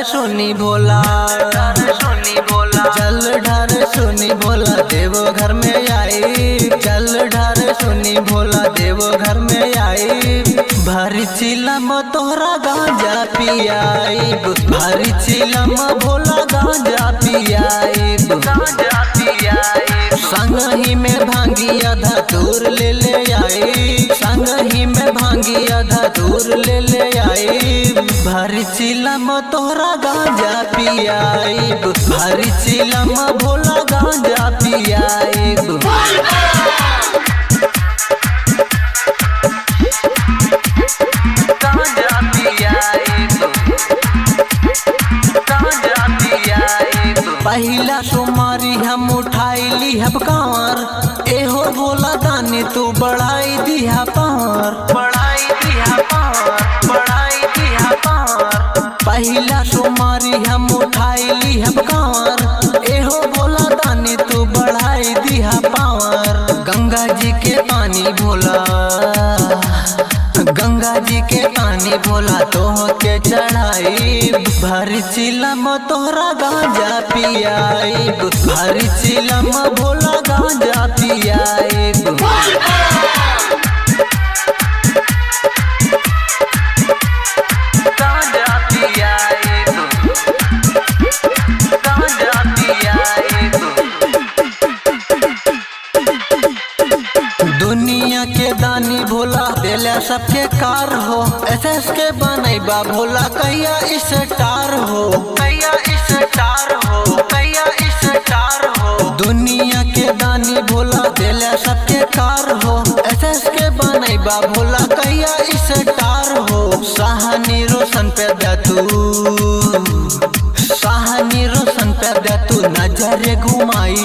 सुनी भोला, जल ढार सुनी भोला देव घर में आई। जल ढार सुनी भोला देव घर में आई। भारी चिलम तोहरा गांजा पियाई, भारी चिलम भोला गांजा पियाई। संग ही में भांगिया धतूर ले ले आई, संग ही में भांगिया धतूर ले ले आई। भारी चिलम तोहरा गांजा पियाई, भारी चिलम भोला गांजा पियाई। पहिला सोमारी हम उठाई हब कांवर, एहो भोला दानी तू बढ़ाई दिया पावर, बढ़ाई दिया पावर, बढ़ाई दिया पावर। पहिला सोमारी हम उठाई हब कांवर, एहो भोला दानी तू बढ़ाई दिया पावर। गंगा जी के पानी भोला, गंगा जी के पानी भोला तोह के चढ़ाई। भारी चिलम तोहरा गांजा पियाई, भारी चिलम भोला गांजा पियाई। गांजा पियाई, गांजा पियाई। दुनिया के दानी भोला देला सबके कार हो, एसएस के बनैबा भोला कहिया स्टार हो, कहिया स्टार हो, कहिया स्टार हो। दुनिया के दानी भोला देला सबके कार हो, एसएस के बनैबा भोला कहिया स्टार हो। साहनी रोशन पे दे तू, साहनी रोशन पे दे तू नजर घुमाई।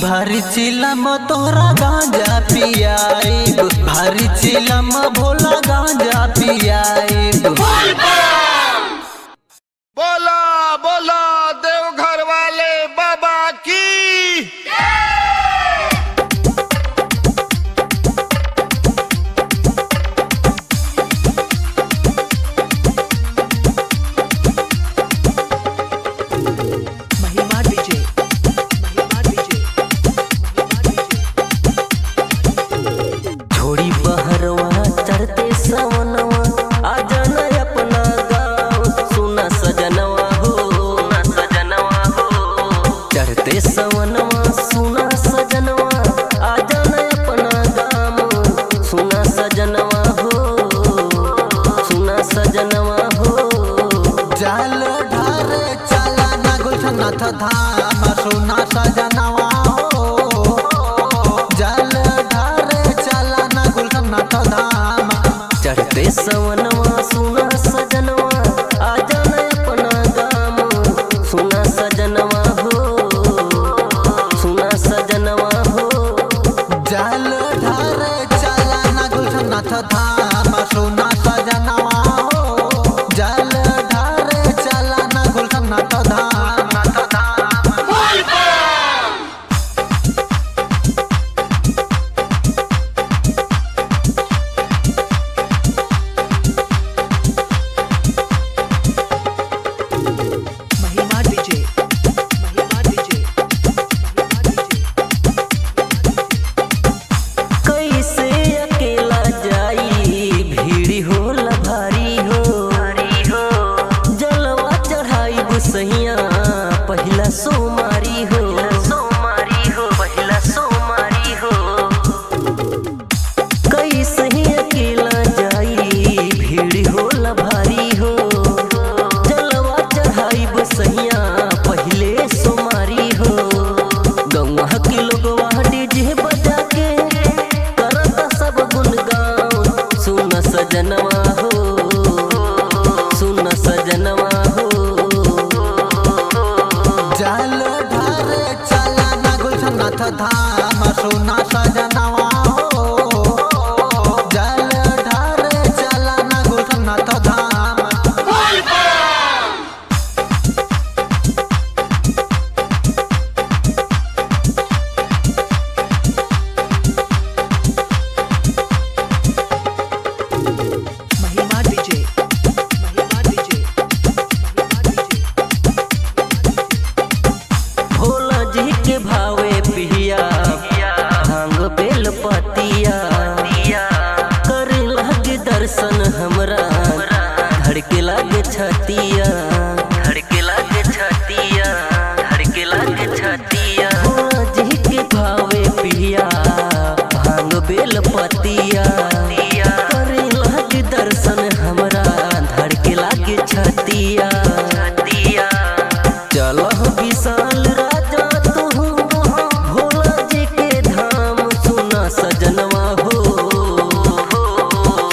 भारी चिलम तोहरा गांजा पियाई, भारी चिलम भोला गांजा पियाई। बोला बोला देवघर वाले बाबा की। छोड़ी बहरवा चढ़ते सवनवा, आजा न अपना गाँव सुना सजनवा हो, सुना सजनवा हो। चढ़ते सवनवा सुना सजनवा, आजा न अपना गाँव सुना सजनवा हो, सुना सजनवा हो। जल ढार चला न गुलशनाथ धाम सुना सजनवा हो, जल ढार चला न गुलशनाथ धाम। चढ़ते सवनवा सुना सजनवा, आजा न अपना गाँव सुना सजनवा हो, सुना सजनवा हो। जल ढार चला न गुलशनाथ धाम सुना सजनवा हो, जल ढार चला न गुलशनाथ धाम। कैसे अकेला जाई भीड़ होला भारी हो, जलवा चढ़ाई गुसैया पहिला सोमारी हो, सोमारी हो पहिला सोमारी हो। कैसे अकेला जाई भीड़ होला भारी हो, जलवा चढ़ाई गुसैया पहिले सोमारी हो। गौवा के लोगवा डीजे बजा के करता सब गुनगान सुन सजनवा हो, सुन सजनवा हो। जल ढार चला न गुलशनाथ धाम सुना सजनवा हो, जल ढार चला न गुलशनाथ धाम। बतिया करे लागे दर्शन हमरा धड़के लागे छतिया चलो विशाल राजा तू भोला जी के धाम सुना सजनवा हो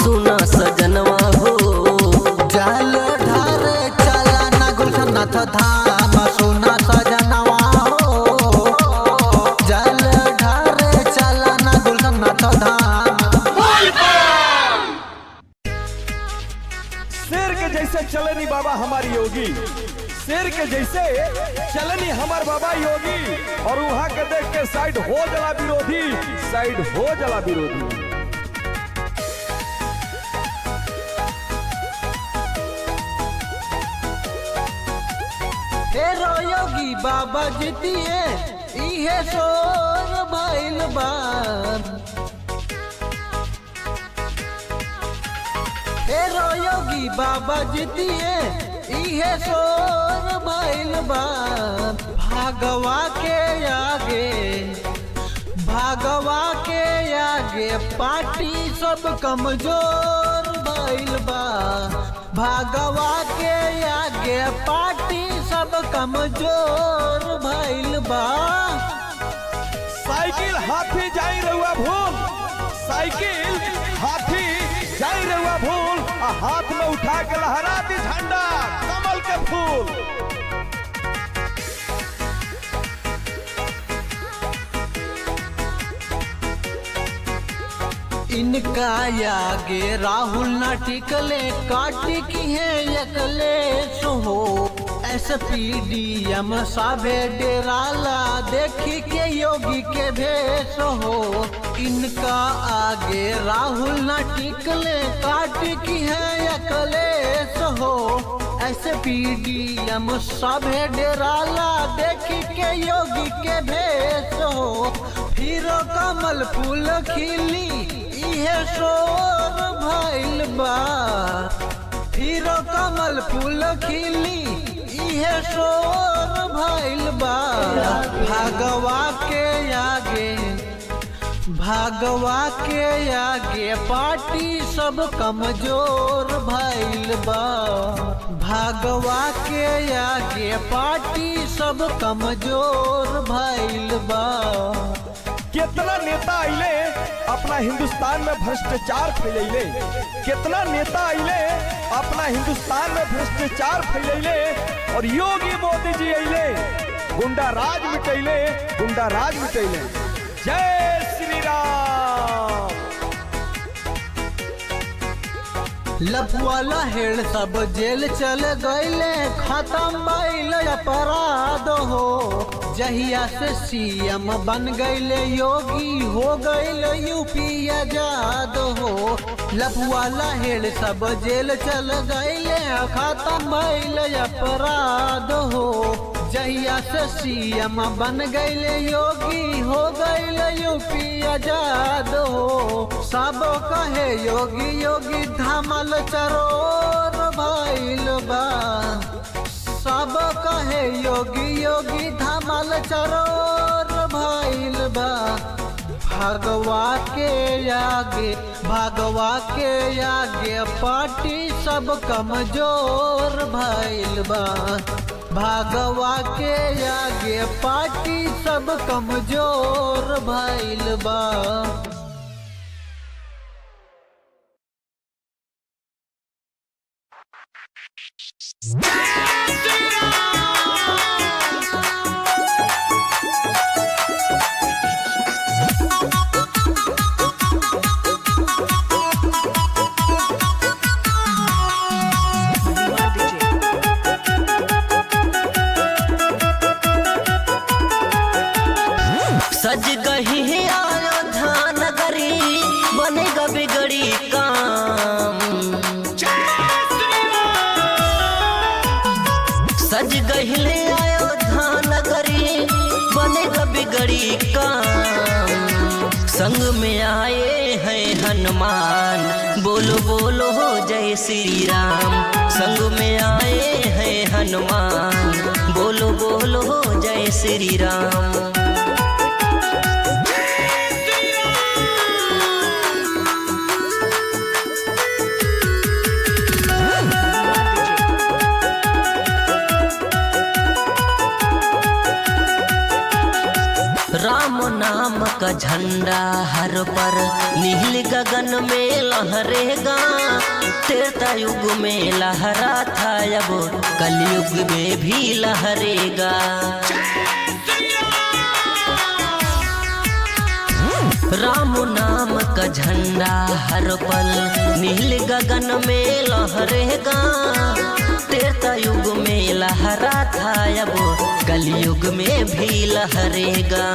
सुना सजनवा हो जल ढारे चला ना गुलशनाथ धाम सुना सजनवा हो जल ढारे चला ना गुलशनाथ धाम। शेर के जैसे चलनी बाबा हमारी योगी शेर के जैसे चलनी हमार बाबा योगी और वहां के देख के साइड हो जला विरोधी साइड हो जला विरोधी। हेरो योगी बाबा जितिए इहे सोर भइल बा हेरो योगी बाबा जितिए इहे सोर भइल बा भागवा के आगे पार्टी सब कमजोर भइल बा भागवा के आगे पार्टी सब कमजोर भइल बा। साइकिल हाथी जाई रहुआ भूल साइकिल हाथी जाई रहुआ भूल आ हाथ में उठा के लहरा दी झंडा कमल के फूल। इनका आगे राहुल न टिकले काटी की है यकले हो एसपीडीएम साभे डेराला देखी के योगी के भेष हो इनका आगे राहुल न टिकले काटी की है यकले हो एसपीडीएम साभे डेराला देखी के योगी के भेष हो फिर कमल फूल खिली इहे शोर भइल बा फिर कमल फूल खिली इहे शोर भइल बा भागवा के आगे पार्टी सब कमजोर भइल बा भागवा के आगे पार्टी सब कमजोर भइल बा। कितना नेता आइले अपना हिंदुस्तान में भ्रष्टाचार फैलैले कितना नेता आइले अपना हिंदुस्तान में भ्रष्टाचार फैलैले और योगी मोदी जी आइले गुंडा राज मिटैले जय श्री राम। लफुआ लहेड़ सब जेल चल गईले खत्म भइल अपराध हो जहिया से सीएम बन गईले योगी हो गईल यूपी आजाद हो लफुआ लहेड़ सब जेल चल गईले खत्म भइल अपराध हो जहिया से सीएम बन गईले योगी हो गईल यूपी आजाद हो सब कहे योगी योगी धमल चरोर भइल बा सब कहे योगी योगी धमल चरोर भइल बा भागवा के आगे पार्टी सब कमजोर भइल बा भागवा के आगे पार्टी सब कमजोर भइल बा। सज गही है अयोध्या नगरी बनेगा बिगड़ी काम सज गही है अयोध्या नगरी बनेगा बिगड़ी काम संग में आए हैं हनुमान बोलो बोलो हो जय श्री राम संग में आए हैं हनुमान बोलो बोलो हो जय श्री राम। का झंडा हर पर नील गगन में लहरेगा। त्रेता युग में लहरा था अब कलयुग में भी लहरेगा। राम नाम का झंडा हर पल नील गगन में लहरेगा। त्रेता युग में लहरा था अब कलयुग में भी लहरेगा।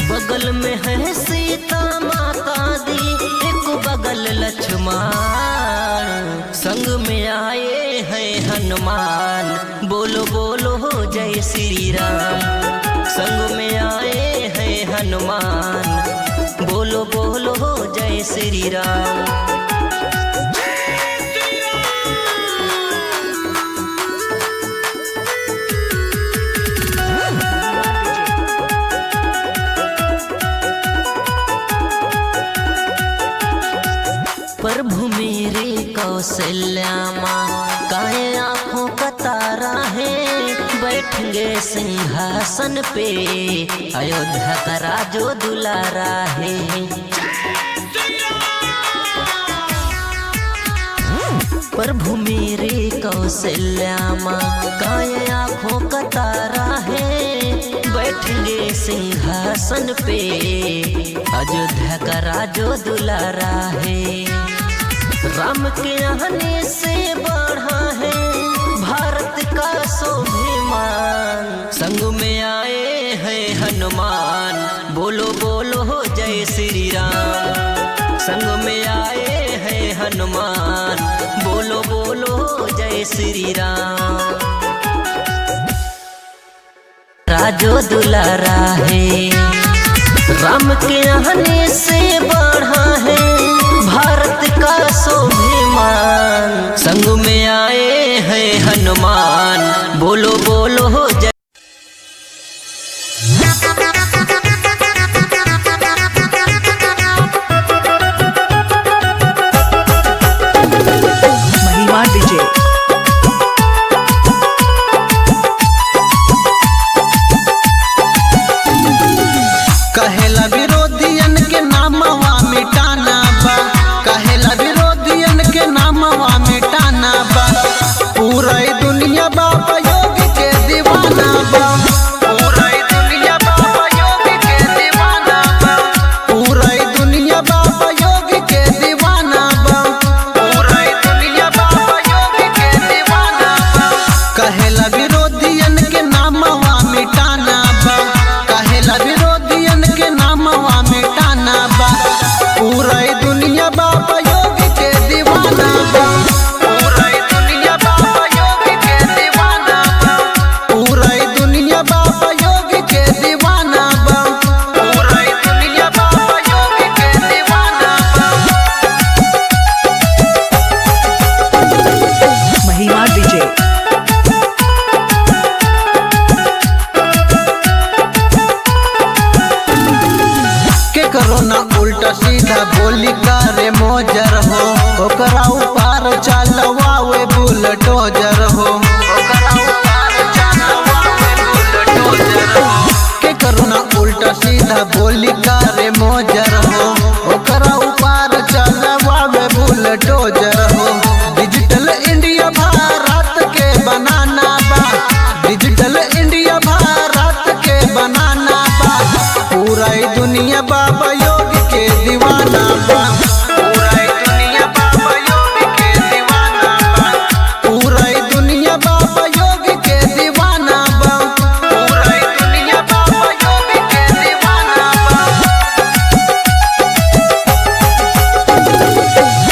बगल में है सीता माता दी, एक बगल लक्ष्मण, संग में आए हैं हनुमान। बोलो बोलो जय श्री राम। संग में आए हैं हनुमान। बोलो बोलो जय श्री राम। प्रभु मेरे कौशल्या माँ काहे आँखों का तारा है। बैठेंगे सिंहासन पे अयोध्या का राजो दुलारा है। प्रभु मेरे कौशल्या माँ काहे आँखों का तारा है। बैठेंगे सिंहासन पे अयोध्या का राजो दुलारा है। राम के आने से बढ़ा है भारत का स्वाभिमान। संग में आए हैं हनुमान। बोलो बोलो जय श्री राम। संग में आए हैं हनुमान। बोलो बोलो जय श्री राम। राजो दुलारा है। राम के आने से बढ़ा है भारत का स्वाभिमान। संग में आए हैं हनुमान। बोलो बोलो जय। महिमा डीजे कहेला विरोधियन के नामवा मिटाना बा। कहेला विरोधियन के नामवा मिटाना बा। पूरा दुनिया बाबा योगी के दीवाना बा। पूरा दुनिया बाबा योगी के दीवाना बा। पूरा दुनिया बाबा योगी के दीवाना बा। पूरा दुनिया बाबा योगी के दीवाना बा। कहेला विरोधियन के नामवा मिटाना बा। कहेला विरोधियन के नामवा मिटाना बा। पूरा दुनिया बाबा योगी के दीवाना बा। पूरा दुनिया बाबा योगी के दीवाना बा। पूरा दुनिया बाबा योगी के दीवाना बा। पूरा दुनिया बाबा योगी के दीवाना बा। महिमा डीजे के करो ना उल्टा सीधा बोली करे मोजर हो। ओकरा ऊपर चलवावे बुलडोजर हो। ओकरा ऊपर चलवावे बुलडोजर हो। के करो ना उल्टा सीधा बोली करे मोजर हो। ओकरा ऊपर चलवावे बुलडोजर हो। डिजिटल इंडिया भारत के बनाना बा। डिजिटल इंडिया भारत के बनाना बा। पूरा दुनिया बाबा योगी के दीवाना बा। पूरा दुनिया बाबा योगी के दीवाना बा। पूरा दुनिया बाबा योगी के दीवाना बा। पूरा दुनिया बाबा योगी के दीवाना बा।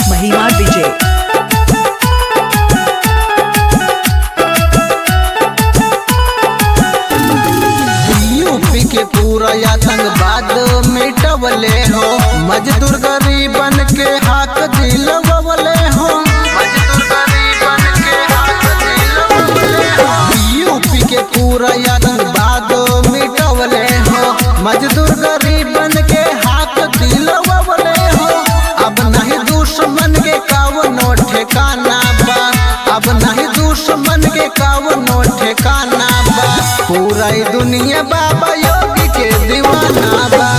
महिमा डीजे यूपी के पूरा आतंकवाद मिटवले हो। मजदूर गरीबन के हाथ दिलवले हो। मजदूर गरीबन के हाथ दिलवले हो। यूपी के पूरा आतंकवाद मिटवले हो। मजदूर गरीबन के हाथ दिलवले हो। अब नहीं दुश्मन के कवनो ठिकाना बा। अब नहीं दुश्मन के कवनो ठिकाना बा। पूरा दुनिया बाबा योगी के दीवाना बा।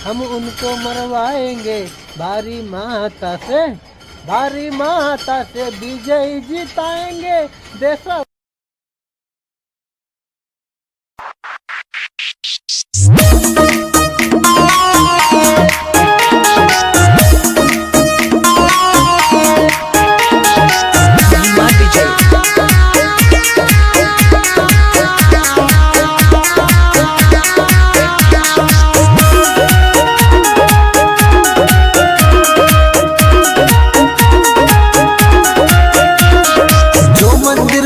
हम उनको मरवाएंगे भारी माता से, भारी माता से विजय जिताएंगे देश।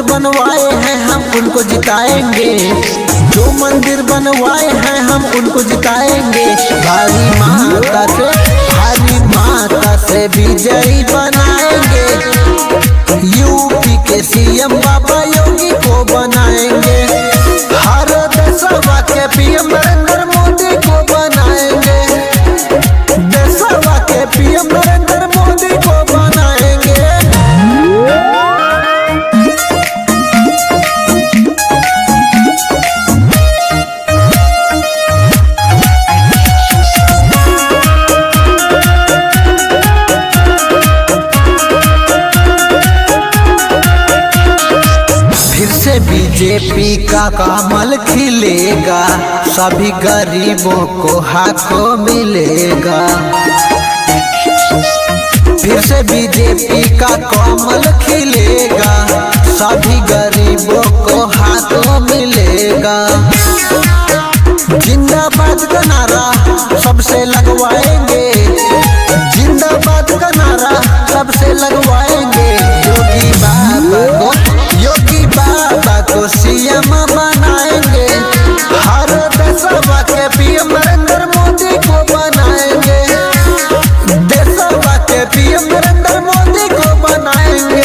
बनवाए हैं हम उनको जिताएंगे, जो मंदिर बनवाए हैं हम उनको जिताएंगे। भारी माता से, भारी माता से विजयी बनाएंगे। यूपी के सीएम बाबा योगी को बनाएंगे। हर देशवा के पीएम नरेंद्र मोदी को बनाएंगे। देशवा के पीएम नरेंद्र मोदी को बनाएंगे। बीजेपी का कमल खिलेगा, सभी गरीबों को हक मिलेगा। फिर से बीजेपी का कमल खिलेगा, सभी गरीबों को हक मिलेगा। जिंदाबाद का नारा सबसे लगवाएंगे, जिंदाबाद का नारा सबसे लगवाएंगे। योगी बाबा को, योगी बाबा को सीएम बनाएंगे। हर देशवा के पीएम नरेंद्र मोदी को बनाएंगे। देशवा के पीएम नरेंद्र मोदी को बनाएंगे।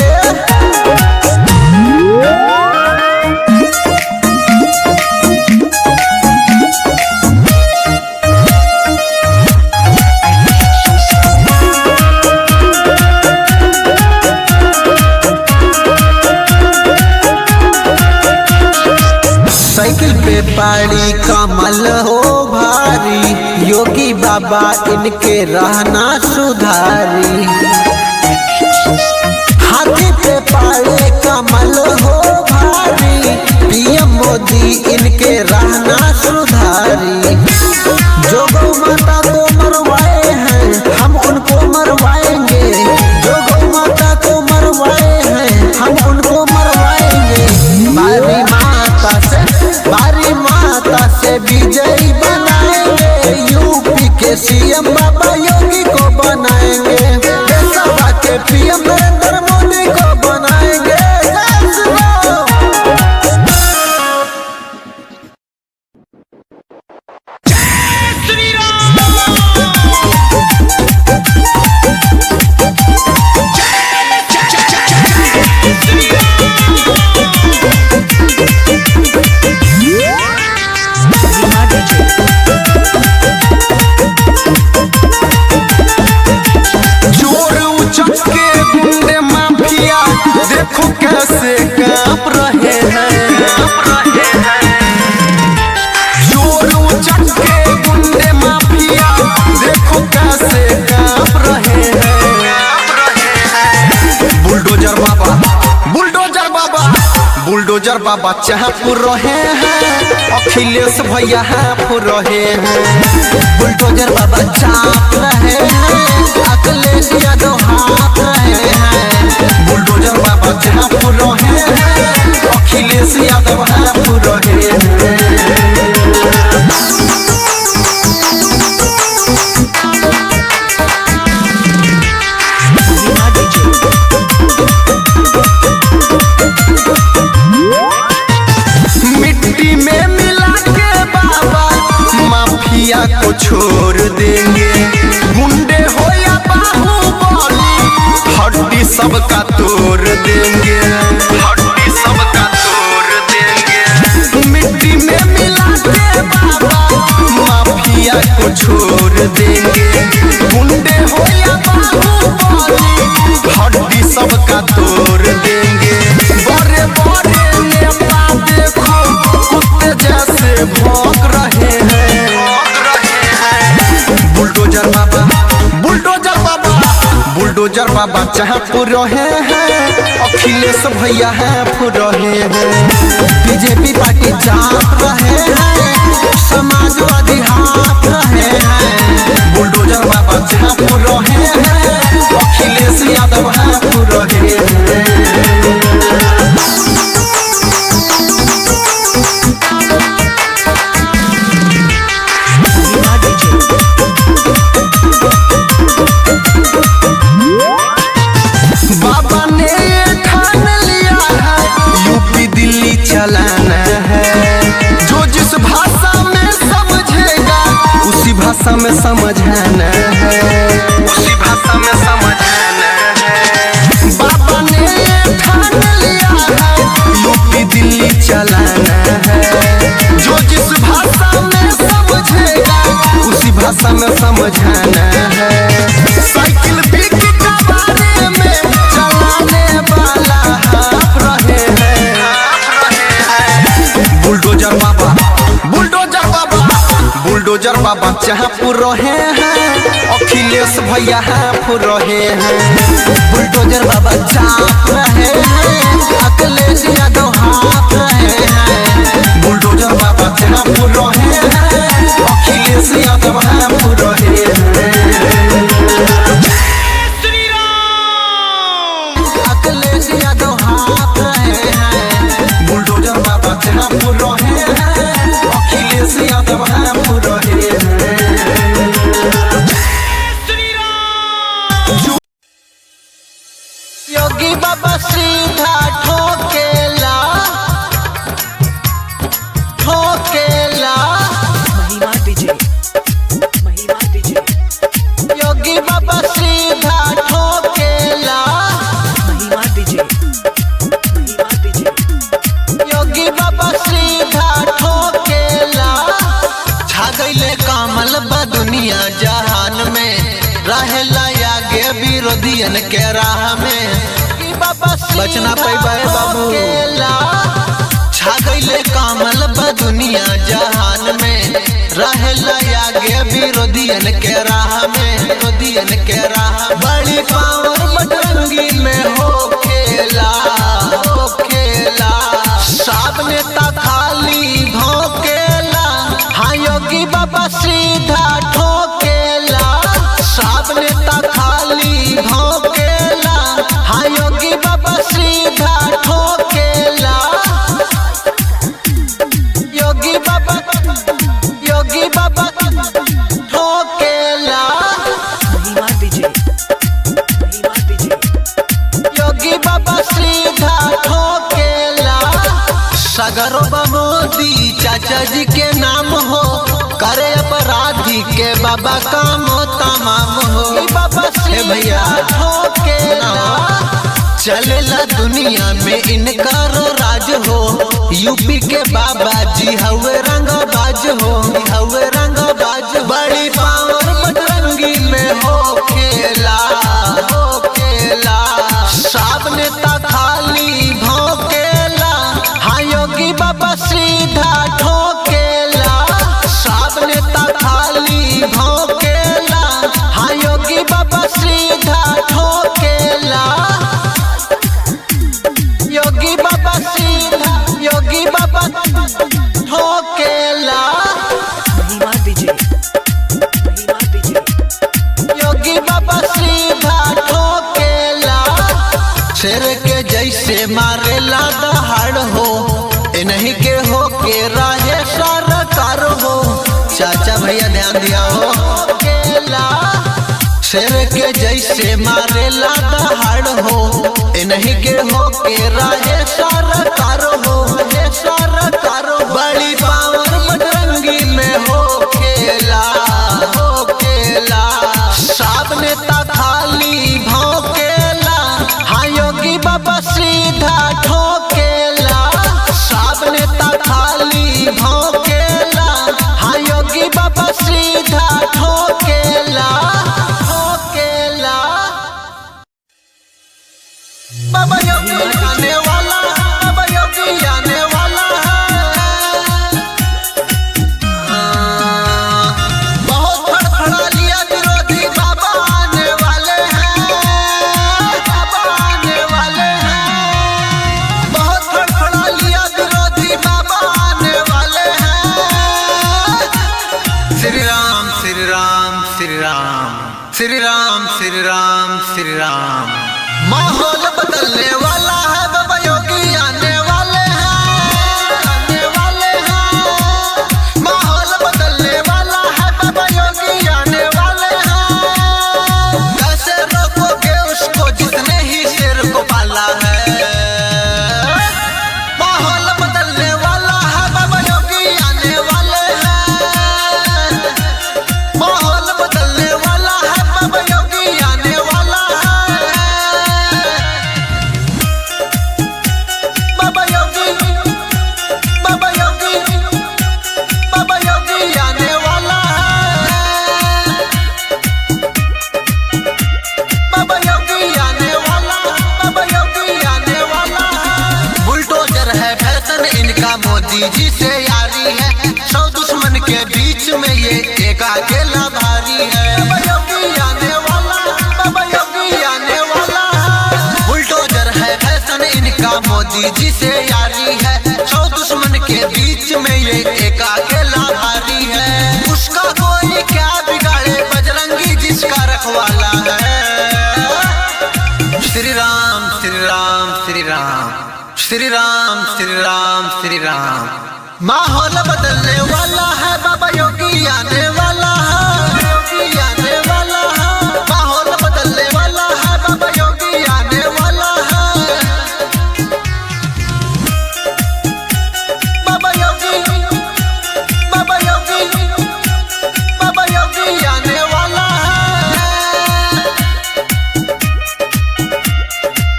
साइकिल पे पाड़ी कमल हो भारी, योगी बाबा इनके रहना सुधारी। हाथी पे पाड़े कमल हो भारी, पीएम मोदी इनके रहना सुधारी। जो गौ माता को मरवाए हैं हम उनको मरवाएंगे। जो गौ माता को मरवाए हैं हम उनको मरवाएंगे। भारी माता से, भारी माता से विजयी बनाएंगे। यूपी के सीएम बाबा योगी को बनाएंगे। देशवा के पीएम नरेंद्र मोदी को बनाएंगे। देखो कैसे कांप रहे हैं, जोर उचक के गुंडे माफिया देखो कैसे कांप रहे हैं। बुलडोजर बाबा, बुलडोजर बाबा, बुलडोजर बाबा चाप रहे हैं। अखिलेश भैया हाँफ रहे हैं। बुलडोजर बाबा चाप रहे हैं, अखिलेश यादव हाथ रहे हैं। बुलडोजर बाबा हाँफ रहे हैं, अखिलेश यादव हाँफ रहे हैं। मिट्टी में मिला के बाबा माफिया को छोड़ देंगे। गुंडे हो या बाहुबली हड्डी सबका तोड़ देंगे। हड्डी सबका तोड़ देंगे। मिट्टी में मिला के बाबा माफिया को छोड़ देंगे। गुंडे हो या बाहुबली हड्डी सबका तोड़ देंगे। बड़े बड़े नेता देखो कुत्ते जैसे भौंक रहे हैं। बुलडोजर बाबा जहाँपुर रहे हैं, अखिलेश भैया हैं फुर रहे हैं। बीजेपी पार्टी चाप रहे हैं, समाजवादी हाथ रहे हैं। बुलडोजर बाबा जहाँपुर रहे हैं, अखिलेश यादव हैं फुर रहे हैं। महिमा डीजे बाबा ने ये ठान लिया है, यूपी दिल्ली चलाना है। जो जिस भाषा में समझेगा उसी भाषा में समझाना है, उसी भाषा में समझाना है। बाबा ने ये ठान लिया है, यूपी दिल्ली चलाना है। जो जिस भाषा में समझेगा उसी भाषा में समझाना है। साइकिल भी बारे में चलाने वाला हाफ रहे हैं। बुलडोजर बाबा, बुलडोजर बाबा, बुलडोजर बाबा जहाँपुर रहे हैं, अखिलेश भैया हैं फुर रहे हैं। बुलडोजर बाबा चाप रहे हैं, अखिलेश यादव हाथ रहे हैं। बुलडोजर बाबा जहाँपुर रहे हैं, अखिलेश यादव हैं फुर रहे हैं। अखिलेश यादव हाथ रहे हैं। बुलडोजर बाबा जहाँपुर रहे हैं, अखिलेश यादव हैं फुर रहे हैं। योगी बाबा सीधा ठोकेला ठोकेला। महिमा डीजे महिमा डीजे योगी बाबा सीधा ठोकेला। महिमा डीजे महिमा डीजे योगी बाबा सीधा ठोकेला। छा गईले कमल बा दुनिया जहान में, रहेला आगे विरोधियन के राह में। योगी बाबा बचना पैबा है बाबू। ठोकेला। छा गईले कमल बा दुनिया जहान में, रहेला आगे विरोधियन के राह में, विरोधियन के राह। बड़ी पावर बटरंगी में हो खेला सब नेता खाली भोकेला। हाँ योगी बाबा सीधा ठोकेला, सब नेता खाली भोकेला। हाँ योगी बाबा सीधा ठोकेला। योगी बाबा ठोकेला। महिमा डीजे महिमा डीजे योगी बाबा सीधा ठोकेला। सगरो मोदी चाचा जी के नाम हो, करे अपराधी के बाबा काम तमाम हो। बाबा से भैया ठोकेला। चलेला दुनिया में इनकार राज हो, यूपी के बाबा जी हवे रंगबाज हो, हवे रंगबाज। बड़ी पावर बटरंगी में हो खेला सब नेता खाली भोकेला। हाँ योगी बाबा सीधा ठोकेला, सब नेता खाली भोकेला। हाँ योगी बाबा सीधा ठोकेला। योगी बाबा ठोकेला। महिमा डीजे महिमा डीजे योगी बाबा सीधा ठोकेला। शेर के जैसे मारेला दहाड़ हो, इन्हीं के हो के राहे सरकार हो। चाचा भैया ध्यान दिया हो केला। शेर के जैसे मारेला दहाड़ हो, इन्हीं के हो के राहे सरकार हो, सरकार। बड़ी पावर बटरंगी में हो खेला सब नेता खाली भोकेला। हाँ योगी बाबा सीधा ठोकेला, सब नेता खाली भोकेला। हाँ योगी बाबा सीधा ठोकेला। बाबा योगी आने वाला, बाबा योगी आने वाला है। बहुत फड़फड़ा लिया विरोधी, बाबा आने वाले हैं। राम श्री राम श्री राम। माहौल बदलने वाला है, बाबा योगी आने वाले हैं, आने वाले हैं। माहौल बदलने वाला है, बाबा योगी आने वाले हैं। कैसे रोकोगे उसको जिसने ही शेर को पाला है। माहौल बदलने वाला है, बाबा योगी आने वाले हैं। माहौल बदलने वाला है, बाबा योगी आने वाला है। बाबा योगी, बाबा योगी, बाबा योगी आने वाला है। बाबा योगी आने वाला, बाबा योगी आने वाला है। बुलडोजर है फैशन इनका, मोदी जी से यारी है। 100 दुश्मन के बीच में ये एक अकेला भारी है। बाबा योगी आने वाला, बाबा योगी आने वाला है। बुलडोजर है फैशन इनका, मोदी जी से यारी है। 100 दुश्मन के बीच में ये एक अकेला भारी है। उसका कोई क्या बिगाड़े, बजरंगी जिसका रखवाला है। श्री राम श्री राम श्री राम, श्री राम श्री राम श्री राम। माहौल बदलने वाला है, बाबा योगी आने वाला है, योगी आने वाला है। माहौल बदलने वाला है, बाबा योगी आने वाला है। बाबा योगी, बाबा योगी, बाबा योगी आने वाला है।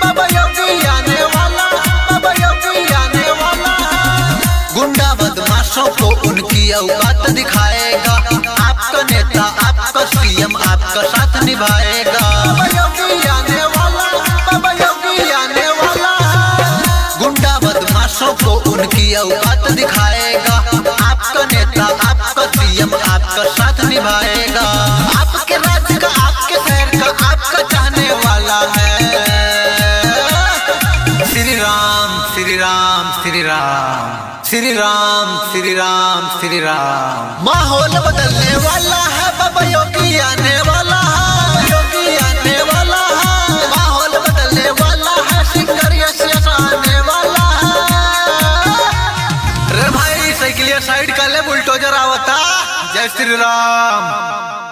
बाबा योगी आने वाला, बाबा योगी आने वाला है। गुंडा बदमाशों को उनकी औकात दिखाएगा। आपका नेता, आपका सीएम आपका साथ निभाएगा। बाबा योगी आने वाला, बाबा योगी आने वाला है। गुंडा बदमाशों को उनकी औकात दिखाएगा। आपका नेता, आपका सीएम आपका साथ निभाएगा। आपके राज्य का, आपके शहर का, आपका चाहने वाला है। श्री राम श्री राम श्री राम, श्री राम श्री राम श्री राम। माहौल बदलने वाला है, बाबा योगी आने वाला है, योगी आने वाला है। माहौल बदलने वाला है, सिंगर यश आने वाला है। रे भाई साइकिलिया साइड कर ले, बुलडोजर आवता। जय श्री राम।